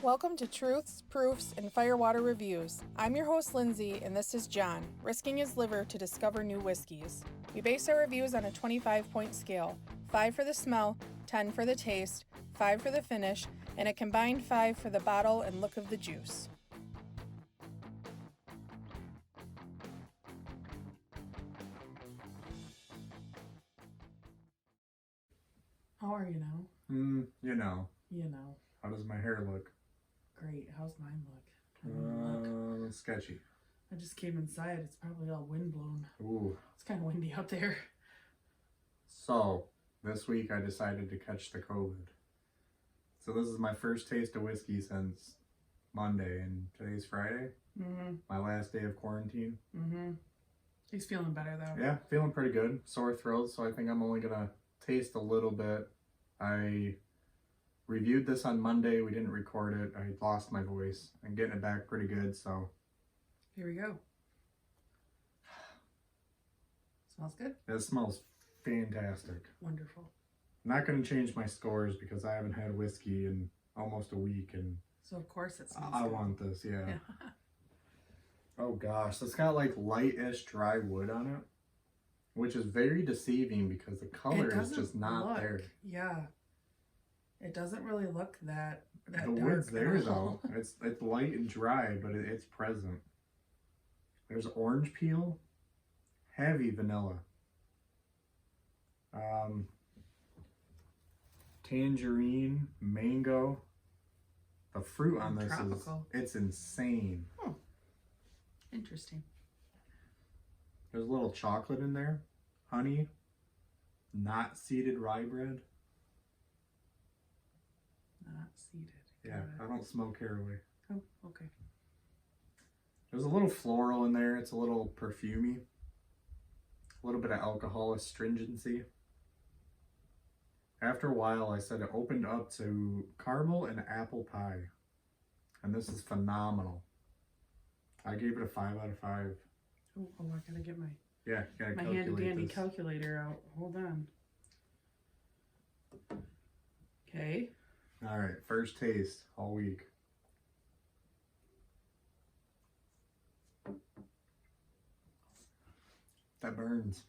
Welcome to Truths, Proofs, and Firewater Reviews. I'm your host, Lindsay, and this is John, risking his liver to discover new whiskeys. We base our reviews on a 25-point scale, 5 for the smell, 10 for the taste, 5 for the finish, and a combined 5 for the bottle and look of the juice. How are you now? You know. You know. How does my hair look? Great. How's mine look? Sketchy. I just came inside. It's probably all windblown. Ooh. It's kind of windy out there. So, this week I decided to catch the COVID. So this is my first taste of whiskey since Monday, and today's Friday. My last day of quarantine. He's feeling better though. Yeah, feeling pretty good. Sore throat, so I think I'm only gonna taste a little bit. I reviewed this on Monday. We didn't record it. I lost my voice. I'm getting it back pretty good, so. Here we go. Smells good? It smells fantastic. Wonderful. I'm not going to change my scores because I haven't had whiskey in almost a week, and so of course it smells I good. want this, yeah. Oh gosh, it's got like light-ish dry wood on it, which is very deceiving because the color is just not there. Yeah. It doesn't really look that the dark wood's there at all. though. It's light and dry, but it's present. There's orange peel, heavy vanilla, tangerine, mango. The fruit on this tropical. It's insane. Interesting. There's a little chocolate in there, honey, not seeded rye bread. Not seeded. Yeah, I don't smoke caraway. Oh, okay. There's a little floral in there. It's a little perfumey. A little bit of alcohol astringency. After a while, I said it opened up to caramel and apple pie. And this is phenomenal. I gave it a 5 out of 5. Oh, I gotta get my gotta handy dandy this. calculator out. Hold on. Okay. All right, first taste all week. That burns.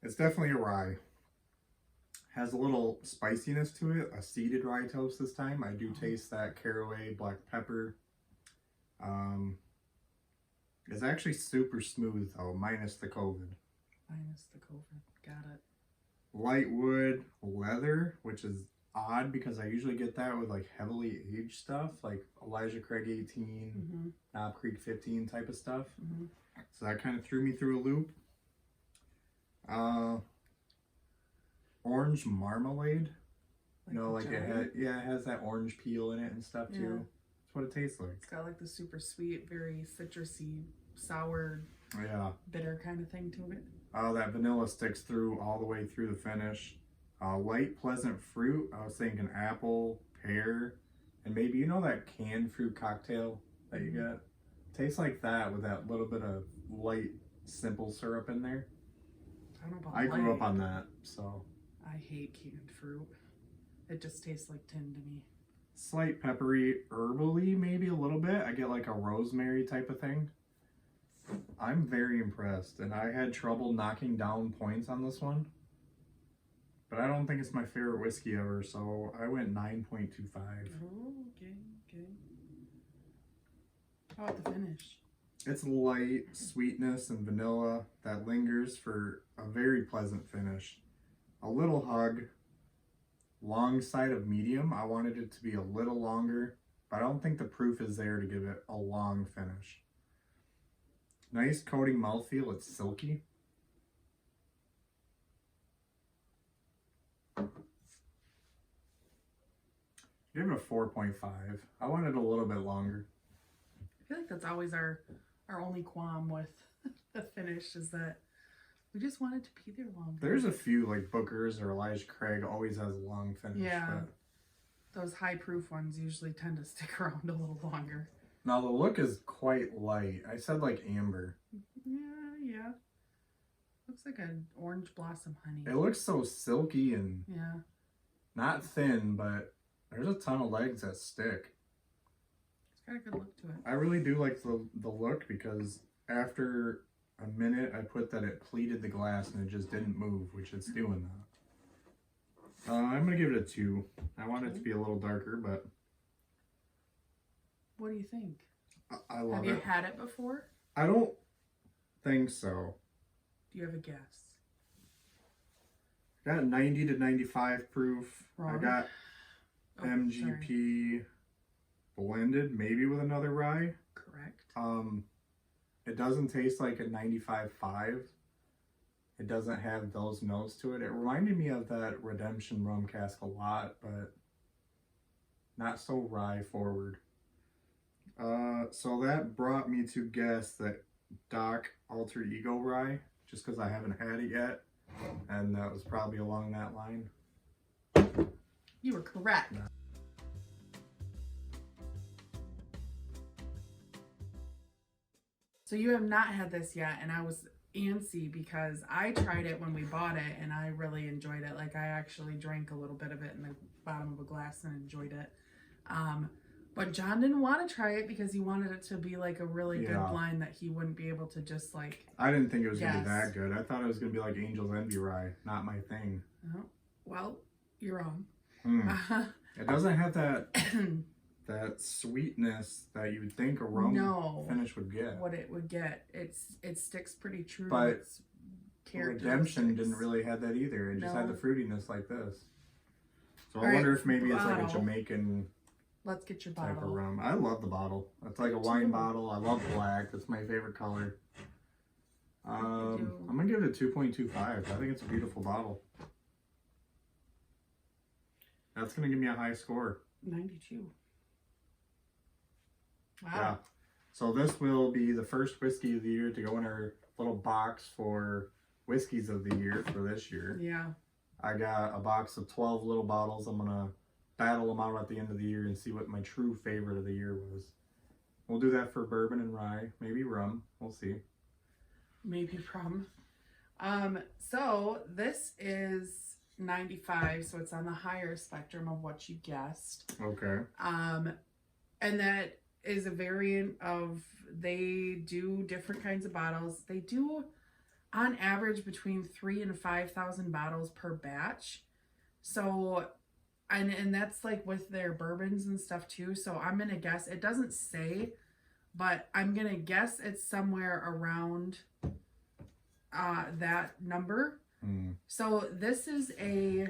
It's definitely a rye. Has a little spiciness to it, a seeded rye toast this time. I do taste that caraway, black pepper. It's actually super smooth though, minus the COVID. Minus the COVID. Got it. Light wood, leather, which is odd because I usually get that with like heavily aged stuff, like Elijah Craig 18, Knob Creek 15 type of stuff. So that kind of threw me through a loop. Orange marmalade. It has that orange peel in it and stuff too. That's what it tastes like. It's got like the super sweet, very citrusy, sour, bitter kind of thing to it. That vanilla sticks through all the way through the finish. Light, pleasant fruit. I was thinking apple, pear, and maybe that canned fruit cocktail that you get. Tastes like that with that little bit of light, simple syrup in there. I don't know about I grew up on that, so. I hate canned fruit. It just tastes like tin to me. Slight peppery, herbally, maybe a little bit. I get like a rosemary type of thing. I'm very impressed, and I had trouble knocking down points on this one. But I don't think it's my favorite whiskey ever, so I went 9.25. Oh, okay. How about the finish? It's light sweetness and vanilla that lingers for a very pleasant finish. A little hug. Long side of medium. I wanted it to be a little longer, but I don't think the proof is there to give it a long finish. Nice coating mouthfeel. It's silky. Give it a 4.5. I wanted a little bit longer. I feel like that's always our only qualm with the finish is that we just want it to be there longer. There's a few like Booker's or Elijah Craig always has a long finish. Yeah. But those high proof ones usually tend to stick around a little longer. Now the look is quite light. I said like amber. Yeah. Looks like an orange blossom honey. It looks so silky and not thin, but There's a ton of legs that stick. It's got a good look to it. I really do like the look because after a minute I put that it pleated the glass and it just didn't move, which it's doing that. I'm going to give it a 2. I want it to be a little darker, but... What do you think? I love it. Have you had it before? I don't think so. Do you have a guess? I got 90 to 95 proof. Wrong. I got MGP blended, maybe with another rye. Correct. It doesn't taste like a 95.5. It doesn't have those notes to it. It reminded me of that Redemption rum cask a lot, but not so rye forward. So that brought me to guess that Doc Alter Ego rye, just because I haven't had it yet, and that was probably along that line. You were correct. So you have not had this yet, and I was antsy because I tried it when we bought it, and I really enjoyed it. Like, I actually drank a little bit of it in the bottom of a glass and enjoyed it. But John didn't want to try it because he wanted it to be like a really good blind that he wouldn't be able to just like... I didn't think it was going to be that good. I thought it was going to be like Angel's Envy rye. Not my thing. Oh, well, you're wrong. It doesn't have that that sweetness that you would think a rum finish would get. What it would get. It sticks pretty true to its characteristics. Redemption didn't really have that either. It just had the fruitiness like this. So I All wonder right, if maybe it's like a Jamaican... Let's get your type bottle. of rum. I love the bottle. It's like a wine bottle. I love black. That's my favorite color. I'm gonna give it a 2.25. I think it's a beautiful bottle. That's gonna give me a high score. 92. Wow. Yeah. So this will be the first whiskey of the year to go in our little box for whiskeys of the year for this year. Yeah. I got a box of 12 little bottles. I'm gonna battle them out at the end of the year and see what my true favorite of the year was. We'll do that for bourbon and rye, maybe rum. We'll see. Maybe rum. So this is 95, so it's on the higher spectrum of what you guessed. Okay. And that is a variant of, they do different kinds of bottles. They do on average between 3,000 and 5,000 bottles per batch. So and that's like with their bourbons and stuff too. So I'm gonna guess, it doesn't say, but I'm gonna guess it's somewhere around that number. So this is a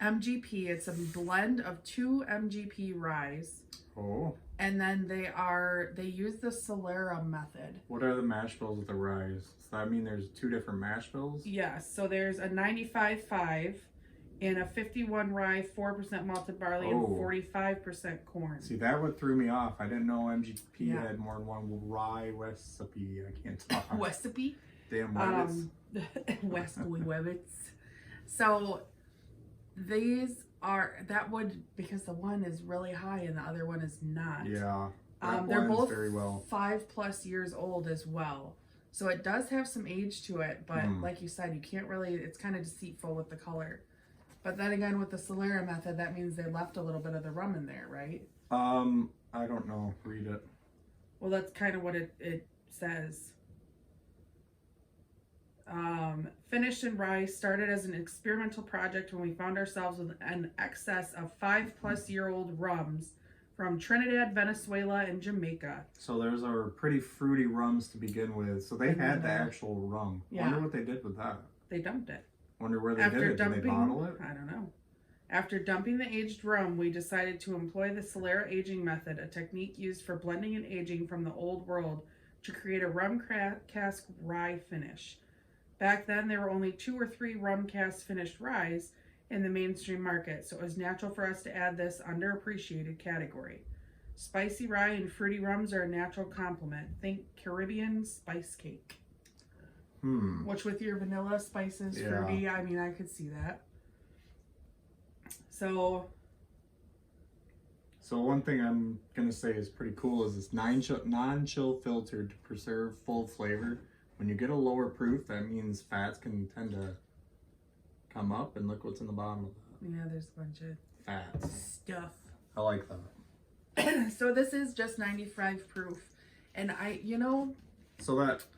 MGP. It's a blend of 2 MGP ryes. Oh. And then they use the Solera method. What are the mash bills with the ryes? Does that mean there's 2 different mash bills? Yes. So there's a 95.5 and a 51 rye, 4% malted barley, and 45% corn. See, that what threw me off. I didn't know MGP had more than one rye recipe. I can't talk. Recipe? Damn Webbits. Webbits. So these are, because the one is really high and the other one is not. Yeah. They're both very 5+ years old as well. So it does have some age to it, but like you said, you can't really, it's kind of deceitful with the color. But then again, with the Solera method, that means they left a little bit of the rum in there, right? I don't know. Read it. Well, that's kind of what it says. Finished in rye, started as an experimental project when we found ourselves with an excess of 5+ year old rums from Trinidad, Venezuela, and Jamaica. So there's our pretty fruity rums to begin with. So they had the actual rum. Yeah. Wonder what they did with that. They dumped it. Wonder where they did it. Did they bottle it? I don't know. After dumping the aged rum, we decided to employ the Solera aging method, a technique used for blending and aging from the old world to create a rum cask rye finish. Back then, there were only 2 or 3 rum cask finished ryes in the mainstream market, so it was natural for us to add this underappreciated category. Spicy rye and fruity rums are a natural complement. Think Caribbean spice cake. Which with your vanilla spices, fruity, I mean, I could see that. So one thing I'm going to say is pretty cool is it's non-chill filtered to preserve full flavor. When you get a lower proof, that means fats can tend to come up, and look what's in the bottom of that. Yeah, there's a bunch of... fats. Stuff. I like that. So this is just 95 proof. And I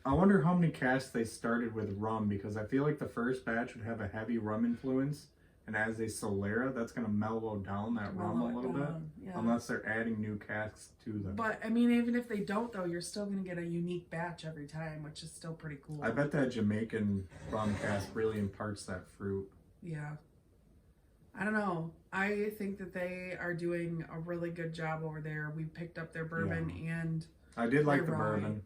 wonder how many casks they started with rum, because I feel like the first batch would have a heavy rum influence, and as they Solera, that's going to mellow down that rum a little bit, unless they're adding new casks to them. But I mean, even if they don't, though, you're still going to get a unique batch every time, which is still pretty cool. I bet that Jamaican rum cask really imparts that fruit. Yeah. I don't know. I think that they are doing a really good job over there. We picked up their bourbon and I did like the rye. bourbon.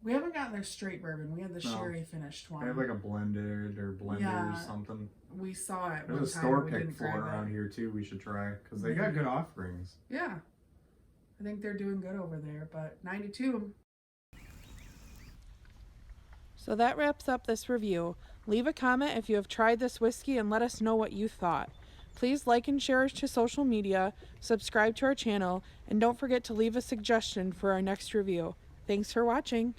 We haven't gotten their straight bourbon. We had the sherry finished one. They have like a blended or blender or something. We saw it. There's a store pick floor around here too. We should try because they got good offerings. Yeah, I think they're doing good over there. But 92. So that wraps up this review. Leave a comment if you have tried this whiskey and let us know what you thought. Please like and share us to social media, subscribe to our channel, and don't forget to leave a suggestion for our next review. Thanks for watching.